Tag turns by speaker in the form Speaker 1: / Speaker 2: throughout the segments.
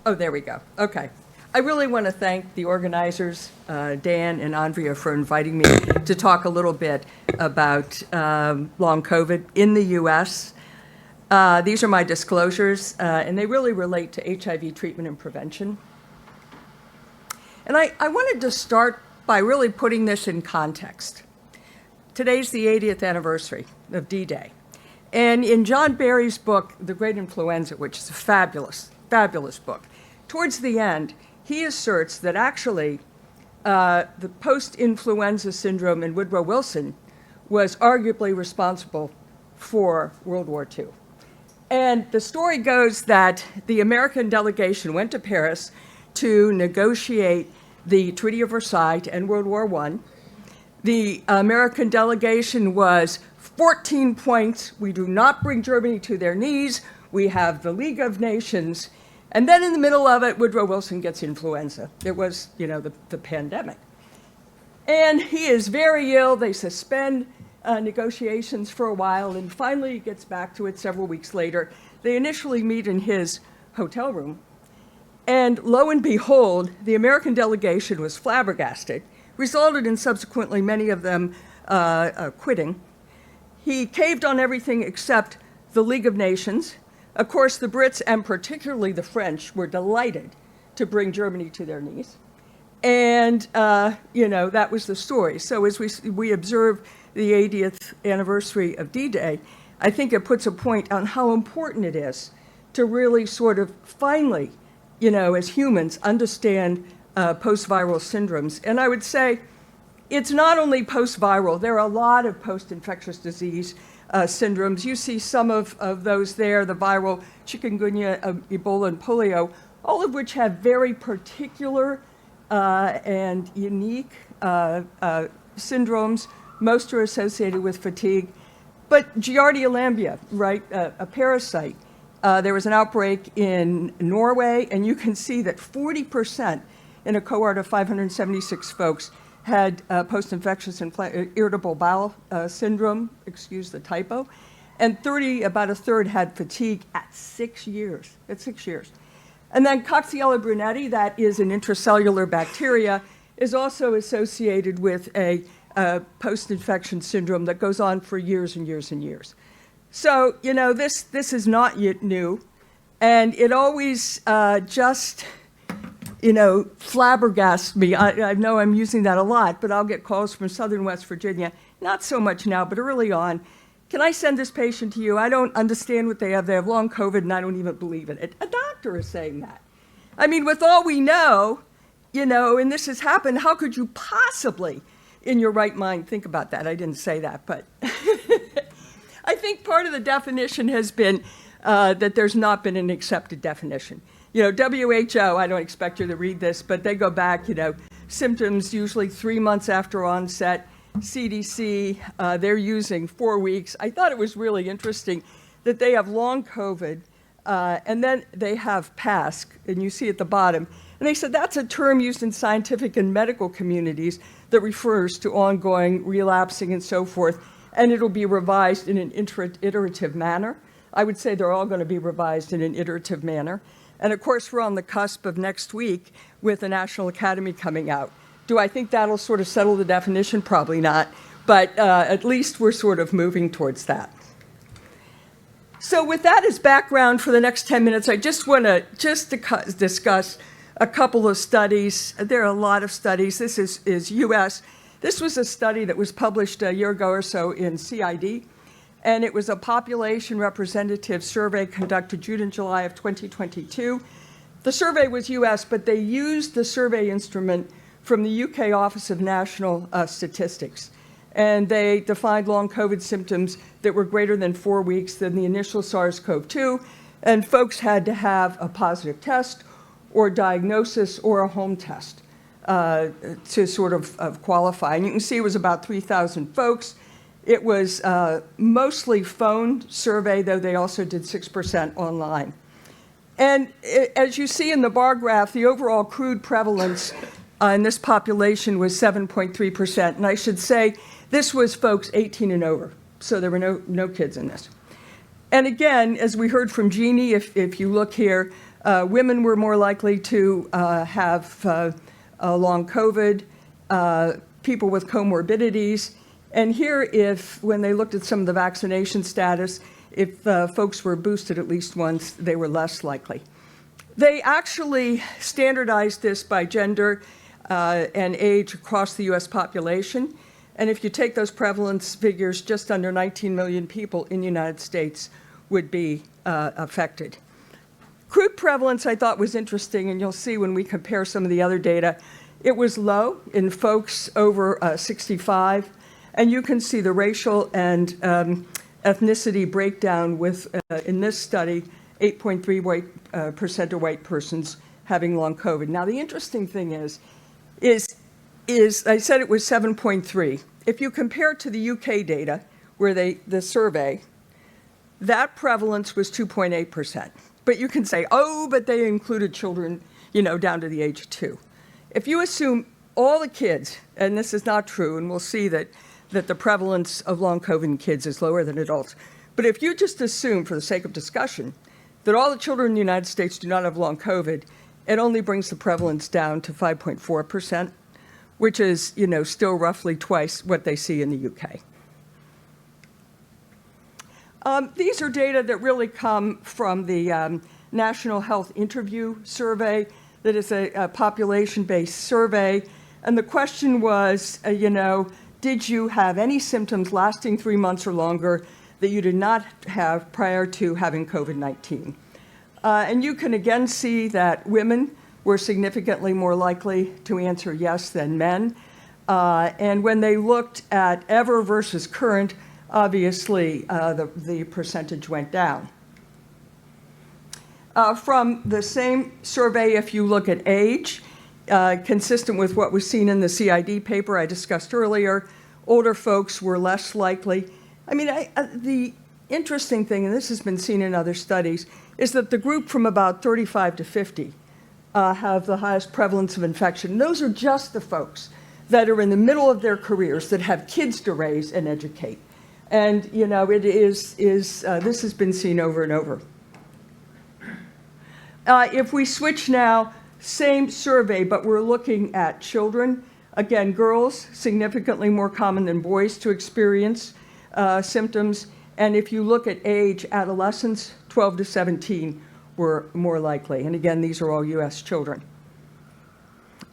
Speaker 1: Oh, there we go. Okay. I really want to thank the organizers, Dan and Andrea, for inviting me to talk a little bit about long COVID in the U.S. These are my disclosures, and they really relate to HIV treatment and prevention. And I wanted to start by really putting this in context. Today's the 80th anniversary of D-Day. And in John Barry's book, The Great Influenza, which is a fabulous, fabulous book, towards the end, he asserts that actually the post-influenza syndrome in Woodrow Wilson was arguably responsible for World War II. And the story goes that the American delegation went to Paris to negotiate the Treaty of Versailles to end World War I. The American delegation was 14 points. We do not bring Germany to their knees. We have the League of Nations. And then in the middle of it, Woodrow Wilson gets influenza. It was, the pandemic. And he is very ill. They suspend negotiations for a while, and finally he gets back to it several weeks later. They initially meet in his hotel room. And lo and behold, the American delegation was flabbergasted, resulted in subsequently many of them quitting. He caved on everything except the League of Nations. Of course, the Brits, and particularly the French, were delighted to bring Germany to their knees. And, that was the story. So as we observe the 80th anniversary of D-Day, I think it puts a point on how important it is to really sort of finally, as humans, understand post-viral syndromes. And I would say it's not only post-viral. There are a lot of post-infectious disease syndromes. You see some of those there, the viral chikungunya, Ebola, and polio, all of which have very particular and unique syndromes. Most are associated with fatigue. But Giardia lamblia, right, a parasite, there was an outbreak in Norway, and you can see that 40% in a cohort of 576 folks had post-infectious irritable bowel syndrome, excuse the typo, and about a third had fatigue at 6 years, And then Coxiella brunetti, that is an intracellular bacteria, is also associated with a post-infection syndrome that goes on for years and years and years. So, this is not yet new, and it always just flabbergasts me. I know I'm using that a lot, but I'll get calls from Southern West Virginia, not so much now, but early on. Can I send this patient to you? I don't understand what they have. They have long COVID, and I don't even believe in it. A doctor is saying that. I mean, with all we know, and this has happened, how could you possibly, in your right mind, think about that? I didn't say that, but I think part of the definition has been that there's not been an accepted definition. WHO, I don't expect you to read this, but they go back, symptoms usually 3 months after onset. CDC, they're using 4 weeks. I thought it was really interesting that they have long COVID, and then they have PASC, and you see at the bottom. And they said that's a term used in scientific and medical communities that refers to ongoing relapsing and so forth, and it'll be revised in an iterative manner. I would say they're all going to be revised in an iterative manner. And of course, we're on the cusp of next week with the National Academy coming out. Do I think that'll sort of settle the definition? Probably not, but at least we're sort of moving towards that. So with that as background for the next 10 minutes, I just want to discuss a couple of studies. There are a lot of studies. This is US. This was a study that was published a year ago or so in CID, and it was a population representative survey conducted June and July of 2022. The survey was US, but they used the survey instrument from the UK Office of National Statistics. And they defined long COVID symptoms that were greater than 4 weeks than the initial SARS-CoV-2, and folks had to have a positive test or diagnosis or a home test to sort of qualify. And you can see it was about 3,000 folks. It was mostly phone survey, though they also did 6% online. And as you see in the bar graph, the overall crude prevalence in this population was 7.3%. And I should say, this was folks 18 and over, so there were no kids in this. And again, as we heard from Jeannie, if you look here, women were more likely to have long COVID, people with comorbidities. And here, when they looked at some of the vaccination status, if folks were boosted at least once, they were less likely. They actually standardized this by gender and age across the US population. And if you take those prevalence figures, just under 19 million people in the United States would be affected. Crude prevalence I thought was interesting, and you'll see when we compare some of the other data, it was low in folks over 65, and you can see the racial and ethnicity breakdown with, in this study, 8.3% of white persons having long COVID. Now, the interesting thing is I said it was 7.3. If you compare it to the UK data, where the survey, that prevalence was 2.8%. But you can say, oh, but they included children, down to the age of 2. If you assume all the kids, and this is not true, and we'll see that the prevalence of long COVID in kids is lower than adults, but if you just assume, for the sake of discussion, that all the children in the United States do not have long COVID, it only brings the prevalence down to 5.4%, which is, still roughly twice what they see in the UK. These are data that really come from the National Health Interview Survey, that is a population-based survey. And the question was, did you have any symptoms lasting 3 months or longer that you did not have prior to having COVID-19? And you can again see that women were significantly more likely to answer yes than men. And when they looked at ever versus current, obviously the percentage went down. From the same survey, if you look at age, consistent with what was seen in the CID paper I discussed earlier, older folks were less likely. The interesting thing, and this has been seen in other studies, is that the group from about 35 to 50 have the highest prevalence of infection. Those are just the folks that are in the middle of their careers, that have kids to raise and educate. And, this has been seen over and over. If we switch now, same survey, but we're looking at children. Again, girls, significantly more common than boys to experience symptoms. And if you look at age, adolescents, 12 to 17 were more likely. And again, these are all US children.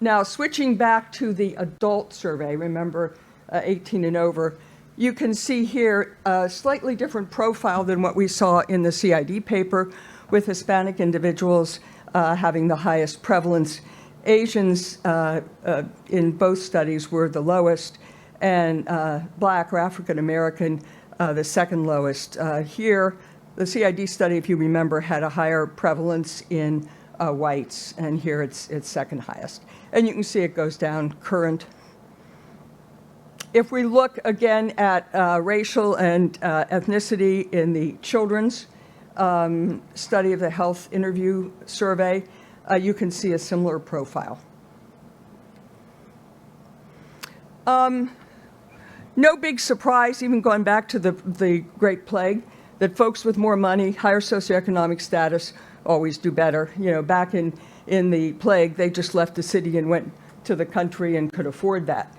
Speaker 1: Now, switching back to the adult survey, remember 18 and over, you can see here a slightly different profile than what we saw in the CID paper, with Hispanic individuals having the highest prevalence. Asians in both studies were the lowest, and Black or African American the second lowest. Here, the CID study, if you remember, had a higher prevalence in whites, and here it's second highest. And you can see it goes down current. If we look again at racial and ethnicity in the children's study of the health interview survey, you can see a similar profile. No big surprise, even going back to the Great Plague, that folks with more money, higher socioeconomic status, always do better. Back in the plague, they just left the city and went to the country and could afford that.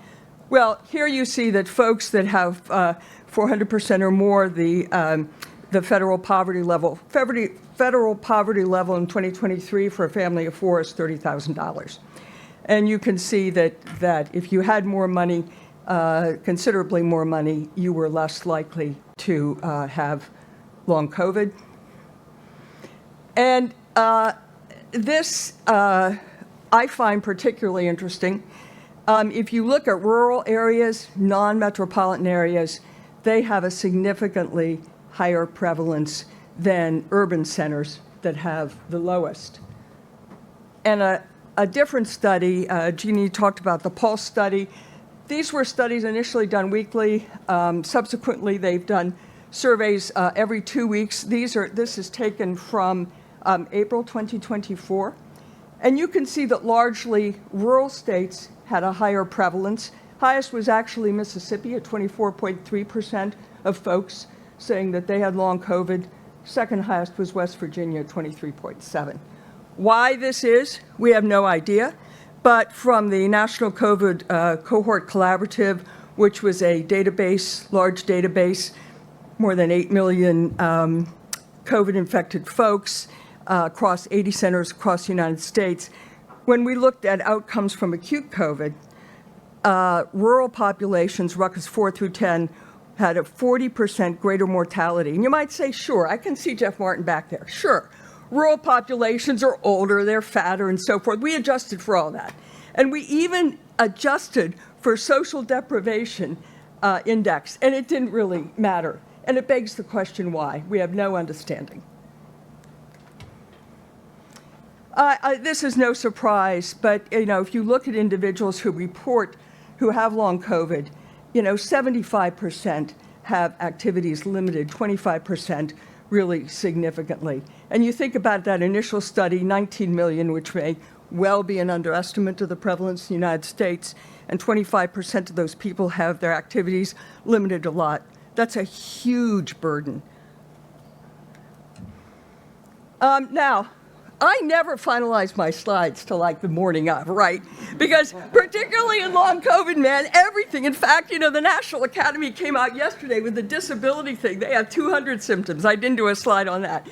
Speaker 1: Well, here you see that folks that have 400% or more, the federal poverty level. Federal poverty level in 2023 for a family of 4 is $30,000. And you can see that if you had more money, considerably more money, you were less likely to have long COVID. And this I find particularly interesting. If you look at rural areas, non-metropolitan areas, they have a significantly higher prevalence than urban centers that have the lowest. And a different study, Jeannie talked about the Pulse study. These were studies initially done weekly. Subsequently, they've done surveys every 2 weeks. This is taken from April 2024. And you can see that largely rural states had a higher prevalence. Highest was actually Mississippi at 24.3% of folks saying that they had long COVID. Second highest was West Virginia, 23.7. Why this is, we have no idea. But from the National COVID Cohort Collaborative, which was a database, large database, more than 8 million COVID-infected folks across 80 centers across the United States, when we looked at outcomes from acute COVID, rural populations, ruckus 4 through 10, had a 40% greater mortality. And you might say, sure, I can see Jeff Martin back there. Sure, rural populations are older, they're fatter, and so forth. We adjusted for all that. And we even adjusted for social deprivation index, and it didn't really matter. And it begs the question why. We have no understanding. This is no surprise, but if you look at individuals who report who have long COVID, 75% have activities limited, 25% really significantly. And you think about that initial study, 19 million, which may well be an underestimate of the prevalence in the United States, and 25% of those people have their activities limited a lot. That's a huge burden. Now, I never finalize my slides till like the morning of, right? Because particularly in long COVID, man, everything. In fact, the National Academy came out yesterday with the disability thing. They have 200 symptoms. I didn't do a slide on that.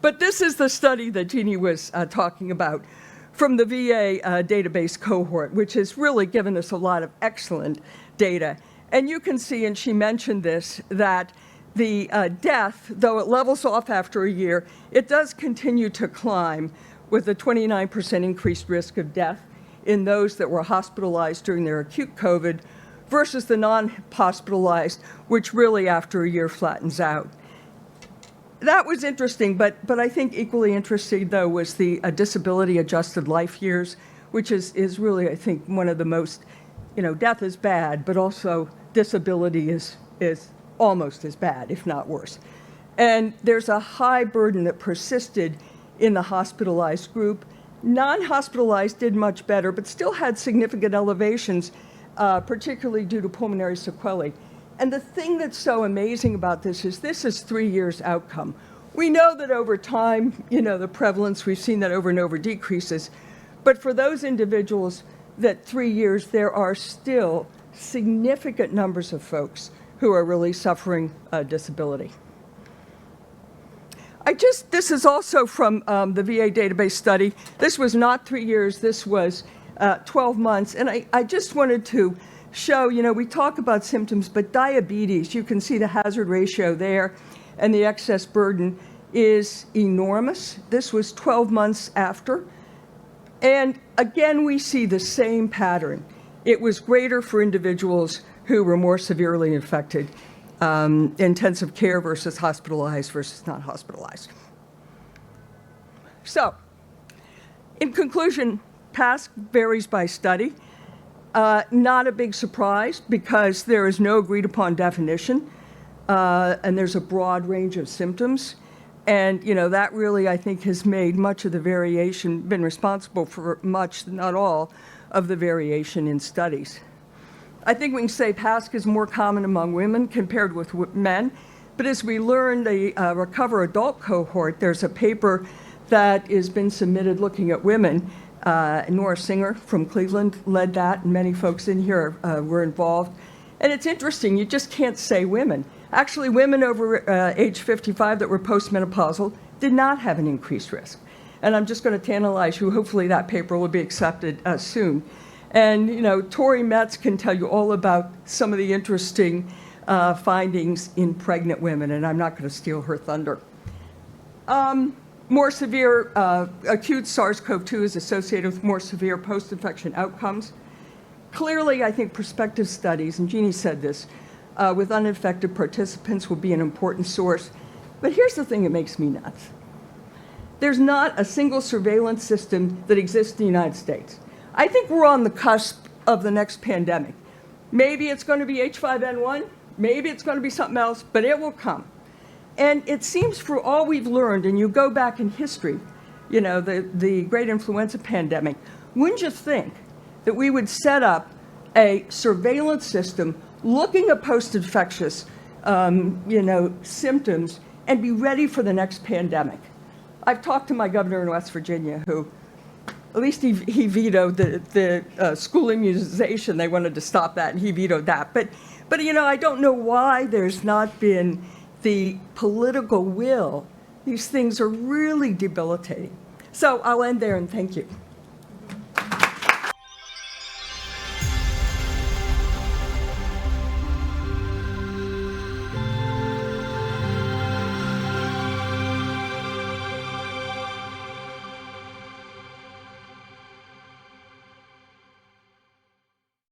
Speaker 1: But this is the study that Jeannie was talking about from the VA database cohort, which has really given us a lot of excellent data. And you can see, and she mentioned this, that the death, though it levels off after a year, it does continue to climb with a 29% increased risk of death in those that were hospitalized during their acute COVID versus the non-hospitalized, which really after a year flattens out. That was interesting, but I think equally interesting, though, was the disability-adjusted life years, which is really, I think, one of the most, death is bad, but also disability is almost as bad, if not worse. And there's a high burden that persisted in the hospitalized group. Non-hospitalized did much better, but still had significant elevations, particularly due to pulmonary sequelae. And the thing that's so amazing about this is 3 years outcome. We know that over time, the prevalence, we've seen that over and over decreases. But for those individuals that 3 years, there are still significant numbers of folks who are really suffering disability. This is also from the VA database study. This was not 3 years, this was 12 months. And I just wanted to show, we talk about symptoms, but diabetes, you can see the hazard ratio there, and the excess burden is enormous. This was 12 months after. And again, we see the same pattern. It was greater for individuals who were more severely infected, intensive care versus hospitalized versus not hospitalized. So, in conclusion, PASC varies by study. Not a big surprise because there is no agreed upon definition, and there's a broad range of symptoms. And, that really, I think, has made much of the variation, been responsible for much, not all, of the variation in studies. I think we can say PASC is more common among women compared with men, but as we learned, the Recover Adult cohort, there's a paper that has been submitted looking at women. Nora Singer from Cleveland led that, and many folks in here were involved. And it's interesting, you just can't say women. Actually, women over age 55 that were postmenopausal did not have an increased risk. And I'm just going to tantalize you, hopefully that paper will be accepted soon. And, Tori Metz can tell you all about some of the interesting findings in pregnant women, and I'm not going to steal her thunder. More severe acute SARS-CoV-2 is associated with more severe post-infection outcomes. Clearly, I think prospective studies, and Jeannie said this, with uninfected participants will be an important source. But here's the thing that makes me nuts. There's not a single surveillance system that exists in the United States. I think we're on the cusp of the next pandemic. Maybe it's going to be H5N1, maybe it's going to be something else, but it will come. And it seems for all we've learned, and you go back in history, the great influenza pandemic, wouldn't you think that we would set up a surveillance system looking at post-infectious, symptoms and be ready for the next pandemic. I've talked to my governor in West Virginia, who, at least he vetoed the school immunization. They wanted to stop that, and he vetoed that. But I don't know why there's not been the political will. These things are really debilitating. So I'll end there, and thank you.